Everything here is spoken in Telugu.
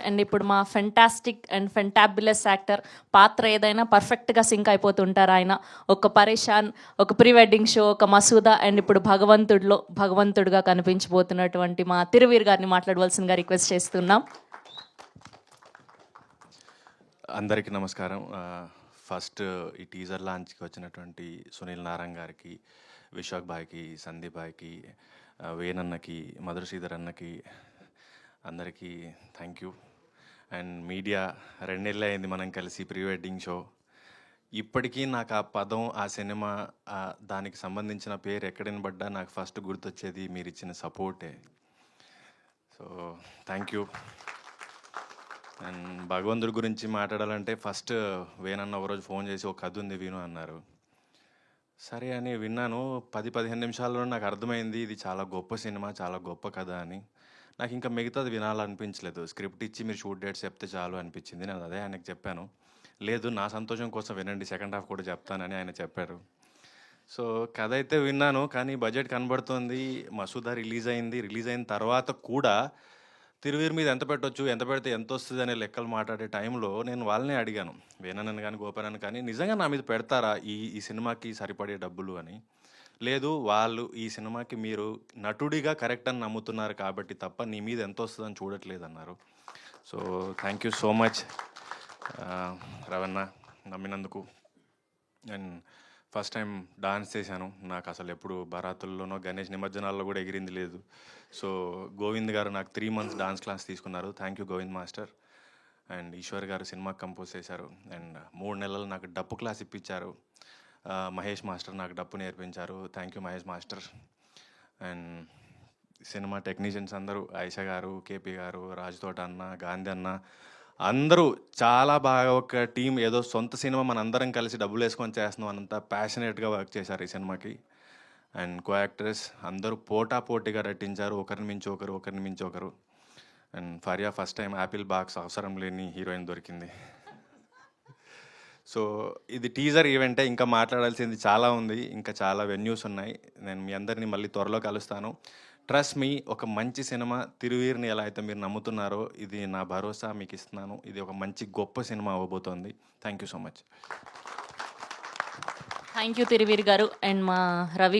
అండ్ ఇప్పుడు మా ఫెంటాస్టిక్ అండ్ ఫెంటాబులస్ యాక్టర్ పాత్ర ఏదైనా పర్ఫెక్ట్గా సింక్ అయిపోతుంటారు ఆయన. ఒక పరేషాన్, ఒక ప్రీ వెడ్డింగ్ షో, ఒక మసూదా, అండ్ ఇప్పుడు భగవంతుడుగా కనిపించబోతున్నటువంటి మా తిరువీర్ గారిని మాట్లాడవలసిందిగా రిక్వెస్ట్ చేస్తున్నాం. అందరికీ నమస్కారం. ఫస్ట్ ఈ టీజర్ లాంచ్కి వచ్చినటువంటి సునీల్ నారాయణ్ గారికి, విశాఖ్ బాయ్కి, సందీప్ బాయ్కి, వేణన్నకి, మధుర శ్రీధర్ అన్నకి అందరికీ థ్యాంక్ యూ. అండ్ మీడియా 2 నెలలు అయింది మనం కలిసి ప్రీ వెడ్డింగ్ షో. ఇప్పటికీ నాకు ఆ పదం, ఆ సినిమా, దానికి సంబంధించిన పేరు ఎక్కడ వినబడ్డా నాకు ఫస్ట్ గుర్తొచ్చేది మీరు ఇచ్చిన సపోర్టే. So thank you. అండ్ భగవంతుడి గురించి మాట్లాడాలంటే ఫస్ట్ వేణన్న ఒకరోజు ఫోన్ చేసి ఒక కథ ఉంది విను అన్నారు. సరే అని విన్నాను. 10-15 నిమిషాల్లో నాకు అర్థమైంది ఇది చాలా గొప్ప సినిమా, చాలా గొప్ప కథ అని. నాకు ఇంకా మిగతాది వినాలనిపించలేదు. స్క్రిప్ట్ ఇచ్చి మీరు షూట్ డేట్స్ చెప్తే చాలు అనిపించింది. నేను అదే ఆయనకు చెప్పాను. లేదు నా సంతోషం కోసం వినండి, సెకండ్ హాఫ్ కూడా చెప్తానని ఆయన చెప్పారు. సో కథ అయితే విన్నాను, కానీ బడ్జెట్ కనబడుతుంది. మసూదా రిలీజ్ అయిన తర్వాత కూడా తిరువీర్ మీద ఎంత పెట్టొచ్చు, ఎంత పెడితే ఎంత వస్తుంది అనే లెక్కలు మాట్లాడే టైంలో నేను వాళ్ళనే అడిగాను, వేణన్నను కానీ గోపనని కానీ, నిజంగా నా మీద పెడతారా ఈ సినిమాకి సరిపడే డబ్బులు అని. లేదు, వాళ్ళు ఈ సినిమాకి మీరు నటుడిగా కరెక్ట్ అని నమ్ముతున్నారు కాబట్టి తప్ప నీ మీద ఎంత వస్తుందని చూడట్లేదు అన్నారు. So thank you so much Ravana, నమ్మినందుకు. And first time dance చేశాను. నాకు అసలు ఎప్పుడు బరాతుల్లోనో గణేష్ నిమజ్జనాల్లో కూడా ఎగిరింది లేదు. సో గోవింద్ గారు నాకు 3 months డాన్స్ క్లాస్ తీసుకున్నారు. Thank you Govind master. And Eshwar గారు సినిమా కంపోజ్ చేశారు. అండ్ 3 నెలలు నాకు డప్పు క్లాస్ ఇప్పించారు. మహేష్ మాస్టర్ నాకు డప్పు నేర్పించారు. Thank you Mahesh master. And cinema technicians అందరూ, ఆయిషా గారు, కేపీ గారు, రాజుతోట అన్న, గాంధీ అన్న, అందరూ చాలా బాగా ఒక టీం, ఏదో సొంత సినిమా మన అందరం కలిసి డబ్బులు వేసుకొని చేస్తున్నాం అనంత ప్యాషనేట్గా వర్క్ చేశారు ఈ సినిమాకి. అండ్ కో యాక్టర్స్ అందరూ పోటాపోటీగా నటించారు, ఒకరిని మించి ఒకరు. And Faria first time Apple box అవసరం లేని హీరోయిన్ దొరికింది. సో ఇది టీజర్ ఈవెంటే, ఇంకా మాట్లాడాల్సింది చాలా ఉంది, ఇంకా చాలా వెన్యూస్ ఉన్నాయి. నేను మీ అందరినీ మళ్ళీ త్వరలో కలుస్తాను. ట్రస్ట్ మీ, ఒక మంచి సినిమా తిరువీర్ని ఎలా అయితే మీరు నమ్ముతున్నారో, ఇది నా భరోసా మీకు ఇస్తున్నాను. ఇది ఒక మంచి గొప్ప సినిమా అవ్వబోతోంది. Thank you so much. Thank you Thiruveer గారు. అండ్ మా రవి